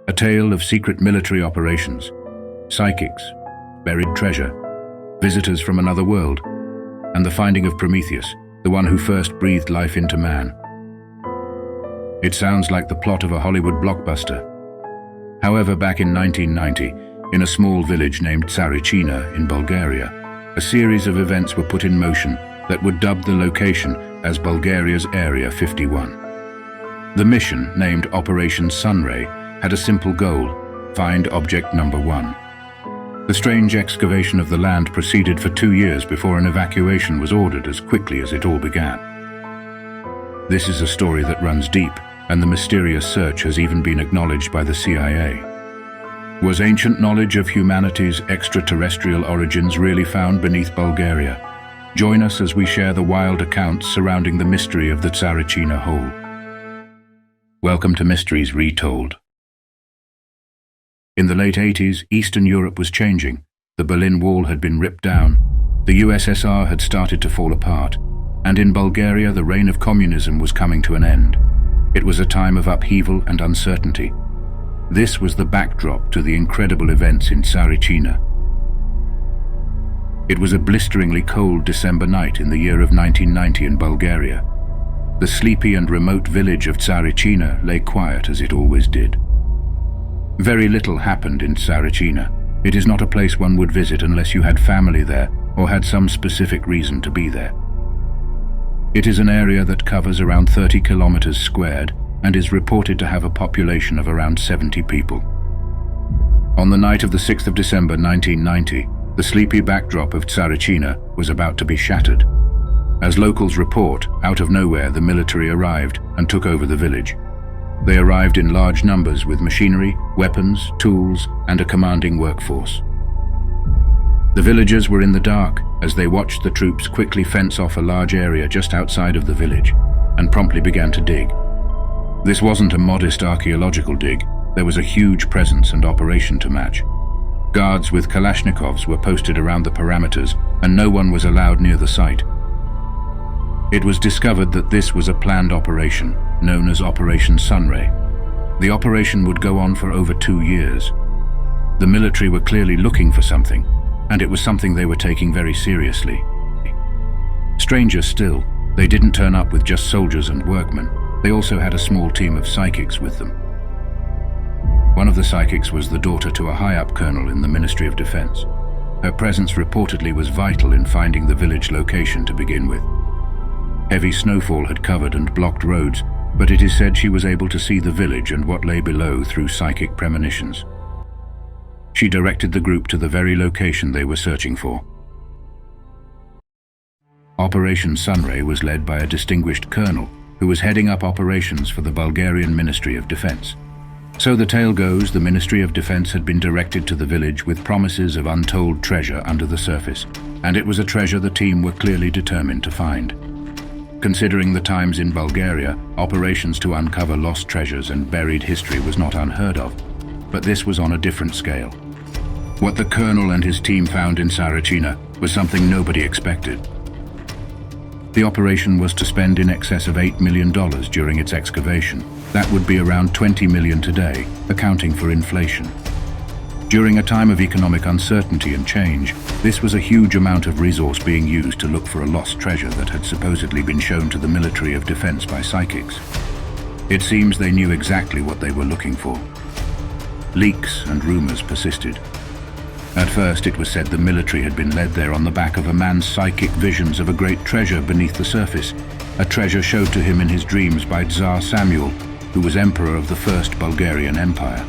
A tale of secret military operations, psychics, buried treasure, visitors from another world, and the finding of Prometheus, the one who first breathed life into man. It sounds like the plot of a Hollywood blockbuster. However, back in 1990, in a small village named Tsarichina in Bulgaria, a series of events were put in motion that would dub the location as Bulgaria's Area 51. The mission, named Operation Sunray, had a simple goal: find object number 1. The strange excavation of the land proceeded for 2 years before an evacuation was ordered as quickly as it all began. This is a story that runs deep, and the mysterious search has even been acknowledged by the CIA. Was ancient knowledge of humanity's extraterrestrial origins really found beneath Bulgaria? Join us as we share the wild accounts surrounding the mystery of the Tsarichina Hole. Welcome to Mysteries Retold. In the late 80s, Eastern Europe was changing. The Berlin Wall had been ripped down. The USSR had started to fall apart. And in Bulgaria, the reign of communism was coming to an end. It was a time of upheaval and uncertainty. This was the backdrop to the incredible events in Tsarichina. It was a blisteringly cold December night in the year of 1990 in Bulgaria. The sleepy and remote village of Tsarichina lay quiet as it always did. Very little happened in Tsarichina. It is not a place one would visit unless you had family there or had some specific reason to be there. It is an area that covers around 30 kilometers squared and is reported to have a population of around 70 people. On the night of the 6th of December 1990, the sleepy backdrop of Tsarichina was about to be shattered. As locals report, out of nowhere the military arrived and took over the village. They arrived in large numbers with machinery, weapons, tools, and a commanding workforce. The villagers were in the dark as they watched the troops quickly fence off a large area just outside of the village and promptly began to dig. This wasn't a modest archaeological dig. There was a huge presence and operation to match. Guards with Kalashnikovs were posted around the perimeters, and no one was allowed near the site. It was discovered that this was a planned operation, known as Operation Sunray. The operation would go on for over 2 years. The military were clearly looking for something, and it was something they were taking very seriously. Stranger still, they didn't turn up with just soldiers and workmen. They also had a small team of psychics with them. One of the psychics was the daughter to a high-up colonel in the Ministry of Defense. Her presence reportedly was vital in finding the village location to begin with. Heavy snowfall had covered and blocked roads, but it is said she was able to see the village and what lay below through psychic premonitions. She directed the group to the very location they were searching for. Operation Sunray was led by a distinguished colonel who was heading up operations for the Bulgarian Ministry of Defense. So the tale goes, the Ministry of Defense had been directed to the village with promises of untold treasure under the surface, and it was a treasure the team were clearly determined to find. Considering the times in Bulgaria, operations to uncover lost treasures and buried history was not unheard of, but this was on a different scale. What the colonel and his team found in Tsarichina was something nobody expected. The operation was to spend in excess of $8 million during its excavation. That would be around $20 million today, accounting for inflation. During a time of economic uncertainty and change, this was a huge amount of resource being used to look for a lost treasure that had supposedly been shown to the military of defense by psychics. It seems they knew exactly what they were looking for. Leaks and rumors persisted. At first, it was said the military had been led there on the back of a man's psychic visions of a great treasure beneath the surface, a treasure showed to him in his dreams by Tsar Samuel, who was emperor of the First Bulgarian Empire.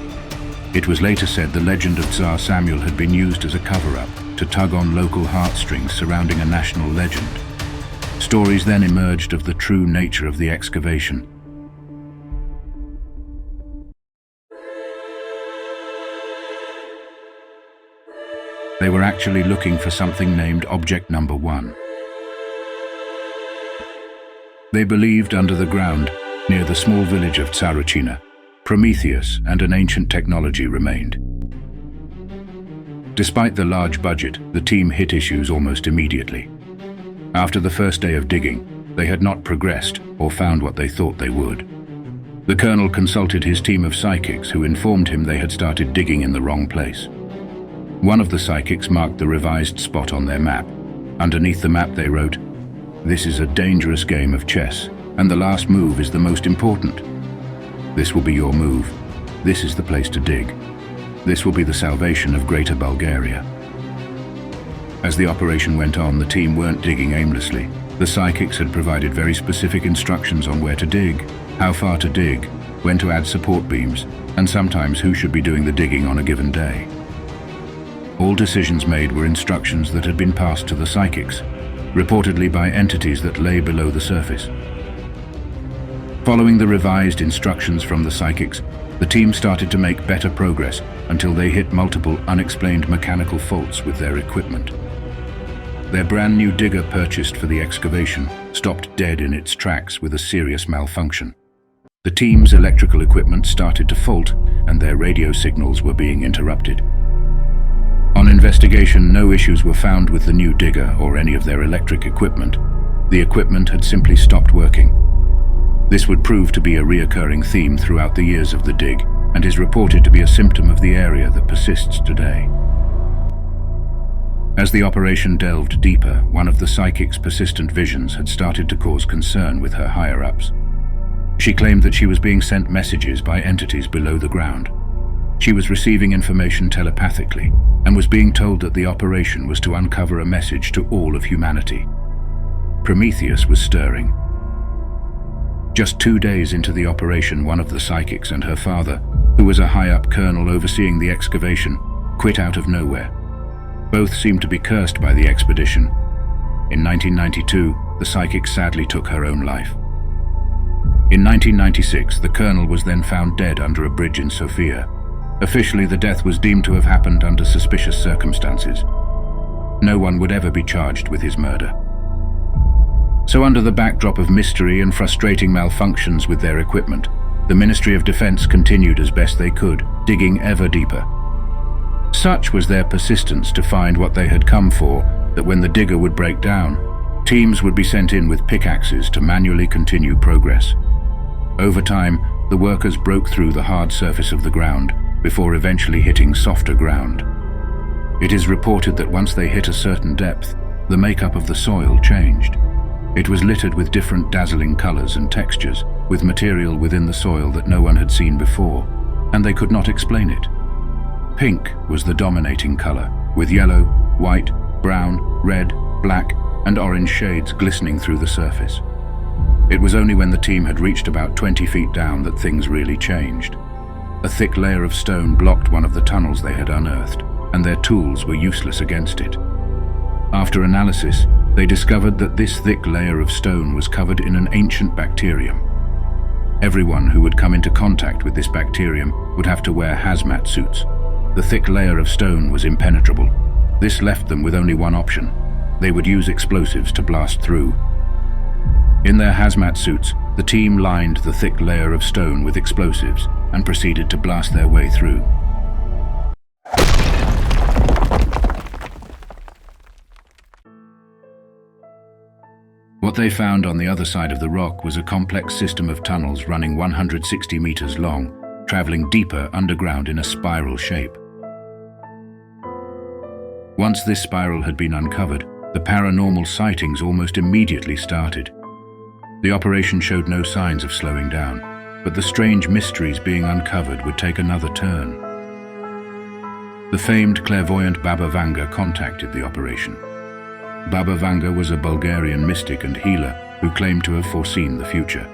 It was later said the legend of Tsar Samuel had been used as a cover-up to tug on local heartstrings surrounding a national legend. Stories then emerged of the true nature of the excavation. They were actually looking for something named Object Number 1. They believed under the ground, near the small village of Tsarichina, Prometheus and an ancient technology remained. Despite the large budget, the team hit issues almost immediately. After the first day of digging, they had not progressed or found what they thought they would. The colonel consulted his team of psychics, who informed him they had started digging in the wrong place. One of the psychics marked the revised spot on their map. Underneath the map they wrote, "This is a dangerous game of chess, and the last move is the most important. This will be your move. This is the place to dig. This will be the salvation of Greater Bulgaria." As the operation went on, the team weren't digging aimlessly. The psychics had provided very specific instructions on where to dig, how far to dig, when to add support beams, and sometimes who should be doing the digging on a given day. All decisions made were instructions that had been passed to the psychics, reportedly by entities that lay below the surface. Following the revised instructions from the psychics, the team started to make better progress until they hit multiple unexplained mechanical faults with their equipment. Their brand new digger purchased for the excavation stopped dead in its tracks with a serious malfunction. The team's electrical equipment started to fault and their radio signals were being interrupted. On investigation, no issues were found with the new digger or any of their electric equipment. The equipment had simply stopped working. This would prove to be a reoccurring theme throughout the years of the dig and is reported to be a symptom of the area that persists today. As the operation delved deeper, one of the psychic's persistent visions had started to cause concern with her higher-ups. She claimed that she was being sent messages by entities below the ground. She was receiving information telepathically and was being told that the operation was to uncover a message to all of humanity. Prometheus was stirring. Just 2 days into the operation, one of the psychics and her father, who was a high-up colonel overseeing the excavation, quit out of nowhere. Both seemed to be cursed by the expedition. In 1992, the psychic sadly took her own life. In 1996, the colonel was then found dead under a bridge in Sofia. Officially, the death was deemed to have happened under suspicious circumstances. No one would ever be charged with his murder. So under the backdrop of mystery and frustrating malfunctions with their equipment, the Ministry of Defense continued as best they could, digging ever deeper. Such was their persistence to find what they had come for that when the digger would break down, teams would be sent in with pickaxes to manually continue progress. Over time, the workers broke through the hard surface of the ground before eventually hitting softer ground. It is reported that once they hit a certain depth, the makeup of the soil changed. It was littered with different dazzling colors and textures, with material within the soil that no one had seen before, and they could not explain it. Pink was the dominating color, with yellow, white, brown, red, black, and orange shades glistening through the surface. It was only when the team had reached about 20 feet down that things really changed. A thick layer of stone blocked one of the tunnels they had unearthed, and their tools were useless against it. After analysis, they discovered that this thick layer of stone was covered in an ancient bacterium. Everyone who would come into contact with this bacterium would have to wear hazmat suits. The thick layer of stone was impenetrable. This left them with only one option. They would use explosives to blast through. In their hazmat suits, the team lined the thick layer of stone with explosives and proceeded to blast their way through. What they found on the other side of the rock was a complex system of tunnels running 160 meters long, traveling deeper underground in a spiral shape. Once this spiral had been uncovered, the paranormal sightings almost immediately started. The operation showed no signs of slowing down, but the strange mysteries being uncovered would take another turn. The famed clairvoyant Baba Vanga contacted the operation. Baba Vanga was a Bulgarian mystic and healer who claimed to have foreseen the future.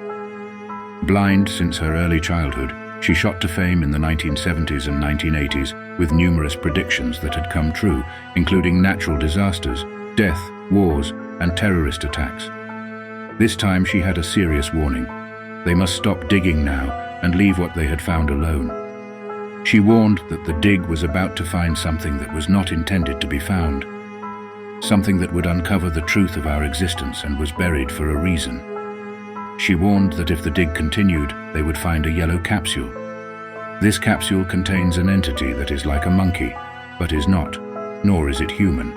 Blind since her early childhood, she shot to fame in the 1970s and 1980s with numerous predictions that had come true, including natural disasters, death, wars, and terrorist attacks. This time she had a serious warning. They must stop digging now and leave what they had found alone. She warned that the dig was about to find something that was not intended to be found. Something that would uncover the truth of our existence and was buried for a reason. She warned that if the dig continued, they would find a yellow capsule. This capsule contains an entity that is like a monkey, but is not, nor is it human.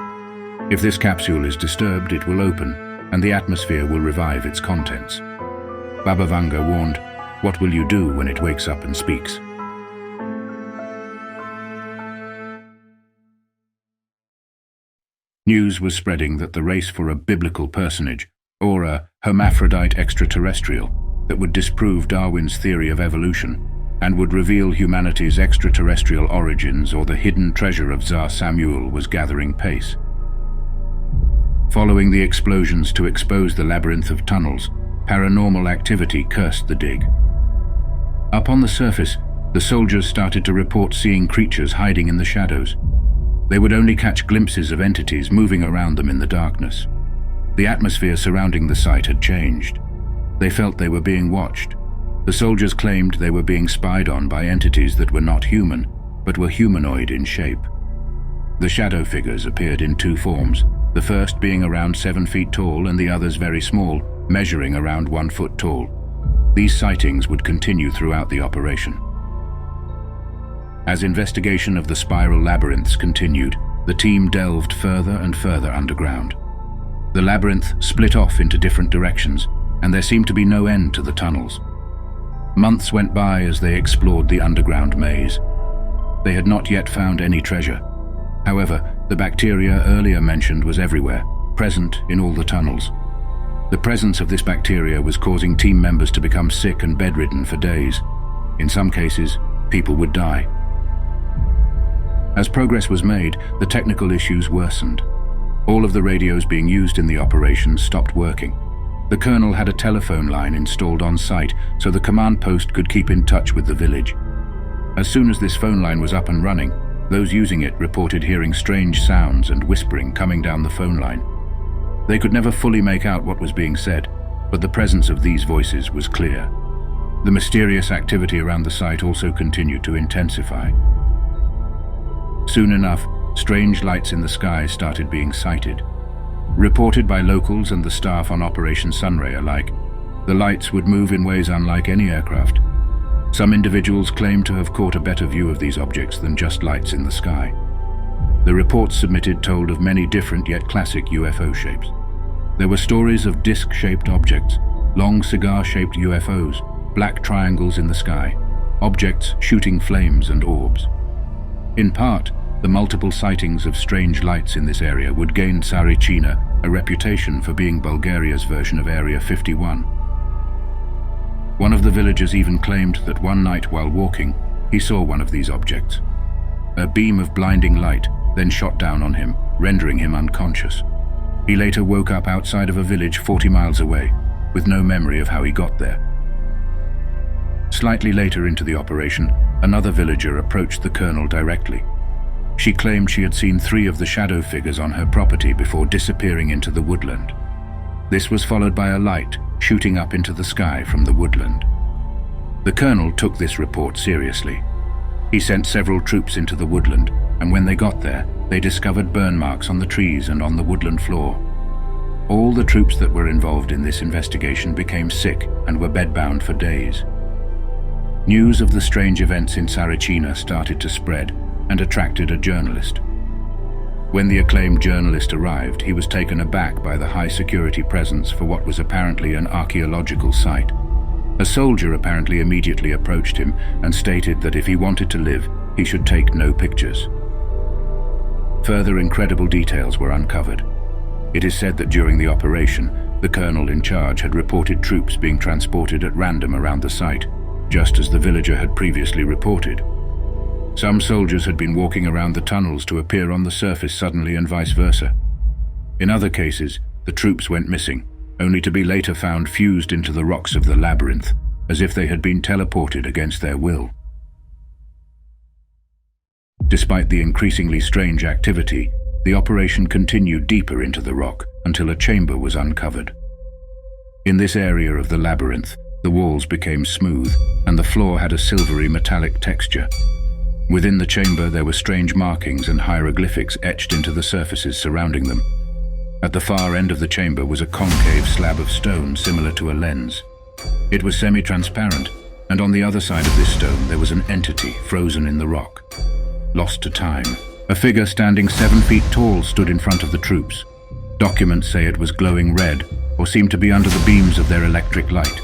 If this capsule is disturbed, it will open, and the atmosphere will revive its contents. Baba Vanga warned, What will you do when it wakes up and speaks? News was spreading that the race for a biblical personage, or a hermaphrodite extraterrestrial, that would disprove Darwin's theory of evolution and would reveal humanity's extraterrestrial origins or the hidden treasure of Tsar Samuel, was gathering pace. Following the explosions to expose the labyrinth of tunnels, Paranormal Activity cursed the dig. Up on the surface, the soldiers started to report seeing creatures hiding in the shadows. They would only catch glimpses of entities moving around them in the darkness. The atmosphere surrounding the site had changed. They felt they were being watched. The soldiers claimed they were being spied on by entities that were not human, but were humanoid in shape. The shadow figures appeared in two forms, the first being around 7 feet tall and the others very small, measuring around 1 foot tall. These sightings would continue throughout the operation. As investigation of the spiral labyrinths continued, the team delved further and further underground. The labyrinth split off into different directions, and there seemed to be no end to the tunnels. Months went by as they explored the underground maze. They had not yet found any treasure. However, the bacteria earlier mentioned was everywhere, present in all the tunnels. The presence of this bacteria was causing team members to become sick and bedridden for days. In some cases, people would die. As progress was made, the technical issues worsened. All of the radios being used in the operation stopped working. The colonel had a telephone line installed on site so the command post could keep in touch with the village. As soon as this phone line was up and running, those using it reported hearing strange sounds and whispering coming down the phone line. They could never fully make out what was being said, but the presence of these voices was clear. The mysterious activity around the site also continued to intensify. Soon enough, strange lights in the sky started being sighted. Reported by locals and the staff on Operation Sunray alike, the lights would move in ways unlike any aircraft. Some individuals claimed to have caught a better view of these objects than just lights in the sky. The reports submitted told of many different yet classic UFO shapes. There were stories of disc-shaped objects, long cigar-shaped UFOs, black triangles in the sky, objects shooting flames and orbs. In part, the multiple sightings of strange lights in this area would gain Tsarichina a reputation for being Bulgaria's version of Area 51. One of the villagers even claimed that one night while walking, he saw one of these objects. A beam of blinding light then shot down on him, rendering him unconscious. He later woke up outside of a village 40 miles away, with no memory of how he got there. Slightly later into the operation, another villager approached the colonel directly. She claimed she had seen 3 of the shadow figures on her property before disappearing into the woodland. This was followed by a light shooting up into the sky from the woodland. The colonel took this report seriously. He sent several troops into the woodland, and when they got there, they discovered burn marks on the trees and on the woodland floor. All the troops that were involved in this investigation became sick and were bedbound for days. News of the strange events in Tsarichina started to spread and attracted a journalist. When the acclaimed journalist arrived, he was taken aback by the high-security presence for what was apparently an archaeological site. A soldier apparently immediately approached him and stated that if he wanted to live, he should take no pictures. Further incredible details were uncovered. It is said that during the operation, the colonel in charge had reported troops being transported at random around the site, just as the villager had previously reported. Some soldiers had been walking around the tunnels to appear on the surface suddenly and vice versa. In other cases, the troops went missing, only to be later found fused into the rocks of the labyrinth, as if they had been teleported against their will. Despite the increasingly strange activity, the operation continued deeper into the rock until a chamber was uncovered. In this area of the labyrinth, the walls became smooth, and the floor had a silvery metallic texture. Within the chamber there were strange markings and hieroglyphics etched into the surfaces surrounding them. At the far end of the chamber was a concave slab of stone similar to a lens. It was semi-transparent, and on the other side of this stone there was an entity frozen in the rock. Lost to time, a figure standing 7 feet tall stood in front of the troops. Documents say it was glowing red, or seemed to be under the beams of their electric light.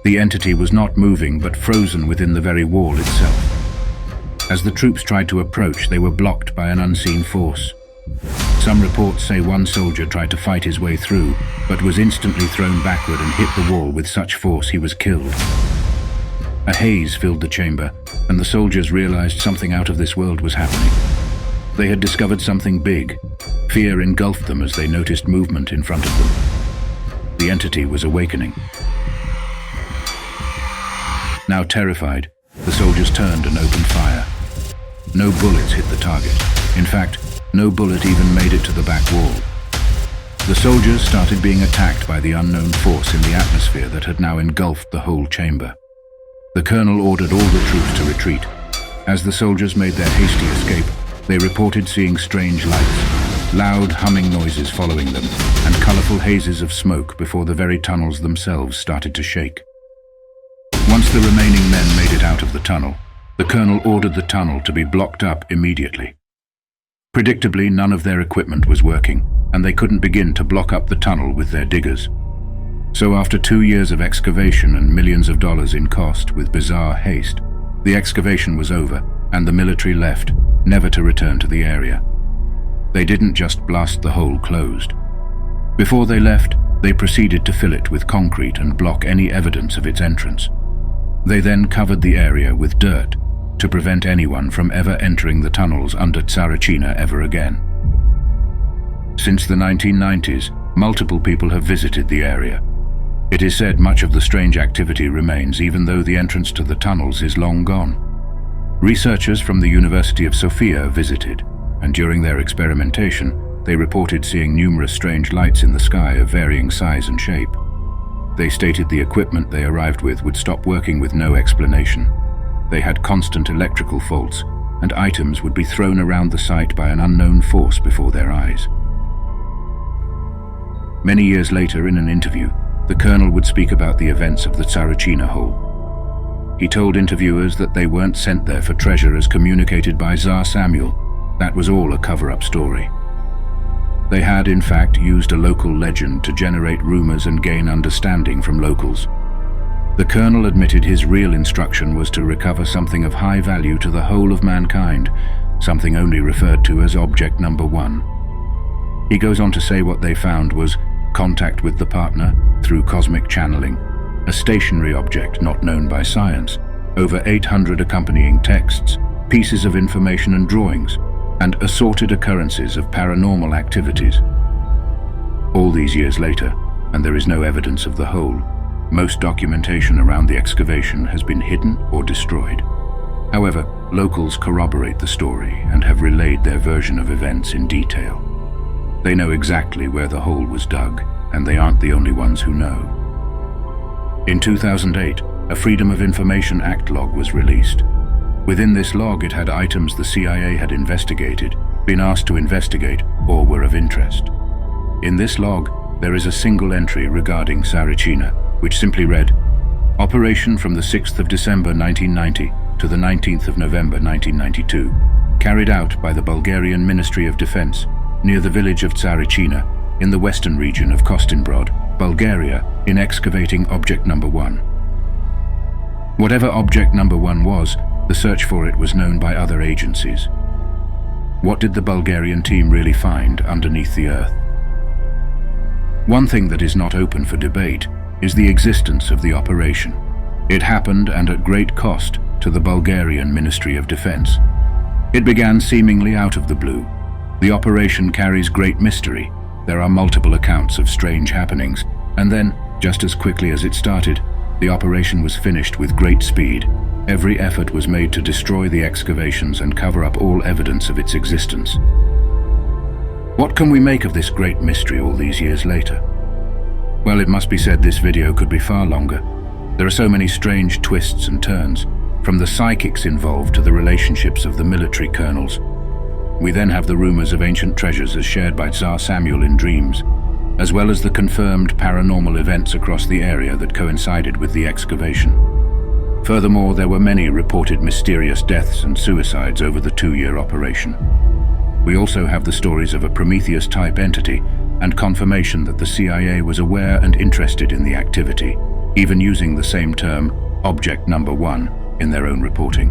The entity was not moving but frozen within the very wall itself. As the troops tried to approach, they were blocked by an unseen force. Some reports say one soldier tried to fight his way through, but was instantly thrown backward and hit the wall with such force he was killed. A haze filled the chamber, and the soldiers realized something out of this world was happening. They had discovered something big. Fear engulfed them as they noticed movement in front of them. The entity was awakening. Now terrified, the soldiers turned and opened fire. No bullets hit the target. In fact, no bullet even made it to the back wall. The soldiers started being attacked by the unknown force in the atmosphere that had now engulfed the whole chamber. The colonel ordered all the troops to retreat. As the soldiers made their hasty escape, they reported seeing strange lights, loud humming noises following them, and colorful hazes of smoke before the very tunnels themselves started to shake. Once the remaining men made it out of the tunnel, the colonel ordered the tunnel to be blocked up immediately. Predictably, none of their equipment was working, and they couldn't begin to block up the tunnel with their diggers. So after 2 years of excavation and millions of dollars in cost with bizarre haste, the excavation was over, and the military left, never to return to the area. They didn't just blast the hole closed. Before they left, they proceeded to fill it with concrete and block any evidence of its entrance. They then covered the area with dirt to prevent anyone from ever entering the tunnels under Tsarichina ever again. Since the 1990s, multiple people have visited the area. It is said much of the strange activity remains even though the entrance to the tunnels is long gone. Researchers from the University of Sofia visited, and during their experimentation, they reported seeing numerous strange lights in the sky of varying size and shape. They stated the equipment they arrived with would stop working with no explanation. They had constant electrical faults, and items would be thrown around the site by an unknown force before their eyes. Many years later, in an interview, the colonel would speak about the events of the Tsarichina Hole. He told interviewers that they weren't sent there for treasure as communicated by Tsar Samuel. That was all a cover-up story. They had, in fact, used a local legend to generate rumors and gain understanding from locals. The colonel admitted his real instruction was to recover something of high value to the whole of mankind, something only referred to as Object Number 1. He goes on to say what they found was contact with the partner through cosmic channeling, a stationary object not known by science, over 800 accompanying texts, pieces of information and drawings, and assorted occurrences of paranormal activities. All these years later, and there is no evidence of the hole, most documentation around the excavation has been hidden or destroyed. However, locals corroborate the story and have relayed their version of events in detail. They know exactly where the hole was dug, and they aren't the only ones who know. In 2008, a Freedom of Information Act log was released. Within this log, it had items the CIA had investigated, been asked to investigate, or were of interest. In this log, there is a single entry regarding Tsarichina, which simply read, Operation from the 6th of December 1990 to the 19th of November 1992, carried out by the Bulgarian Ministry of Defense near the village of Tsarichina in the western region of Kostinbrod, Bulgaria, in excavating Object Number 1. Whatever Object Number 1 was, the search for it was known by other agencies. What did the Bulgarian team really find underneath the earth? One thing that is not open for debate is the existence of the operation. It happened, and at great cost, to the Bulgarian Ministry of Defense. It began seemingly out of the blue. The operation carries great mystery. There are multiple accounts of strange happenings, and then, just as quickly as it started, the operation was finished with great speed. Every effort was made to destroy the excavations and cover up all evidence of its existence. What can we make of this great mystery all these years later? Well, it must be said this video could be far longer. There are so many strange twists and turns, from the psychics involved to the relationships of the military colonels. We then have the rumors of ancient treasures as shared by Tsar Samuel in dreams, as well as the confirmed paranormal events across the area that coincided with the excavation. Furthermore, there were many reported mysterious deaths and suicides over the 2-year operation. We also have the stories of a Prometheus-type entity and confirmation that the CIA was aware and interested in the activity. even using the same term, object number 1, in their own reporting.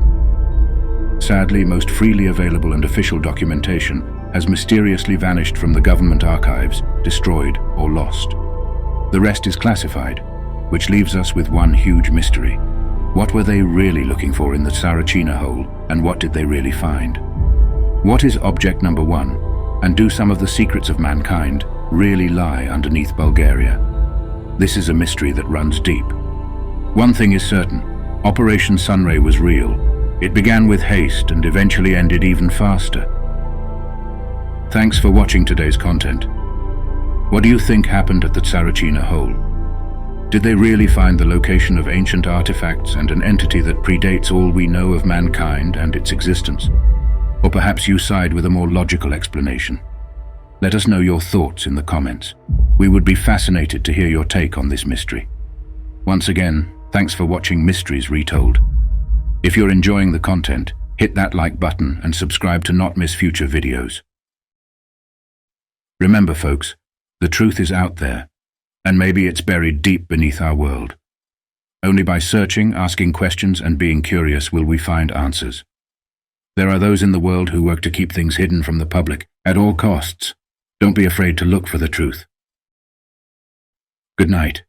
Sadly, most freely available and official documentation has mysteriously vanished from the government archives, destroyed or lost. The rest is classified, which leaves us with one huge mystery. What were they really looking for in the Tsarichina Hole, and what did they really find? What is object number 1, and do some of the secrets of mankind really lie underneath Bulgaria? This is a mystery that runs deep. One thing is certain, Operation Sunray was real. It began with haste and eventually ended even faster. Thanks for watching today's content. What do you think happened at the Tsarichina Hole? Did they really find the location of ancient artifacts and an entity that predates all we know of mankind and its existence? Or perhaps you side with a more logical explanation? Let us know your thoughts in the comments. We would be fascinated to hear your take on this mystery. Once again, thanks for watching Mysteries Retold. If you're enjoying the content, hit that like button and subscribe to not miss future videos. Remember folks, the truth is out there, and maybe it's buried deep beneath our world. Only by searching, asking questions, and being curious will we find answers. There are those in the world who work to keep things hidden from the public at all costs. Don't be afraid to look for the truth. Good night.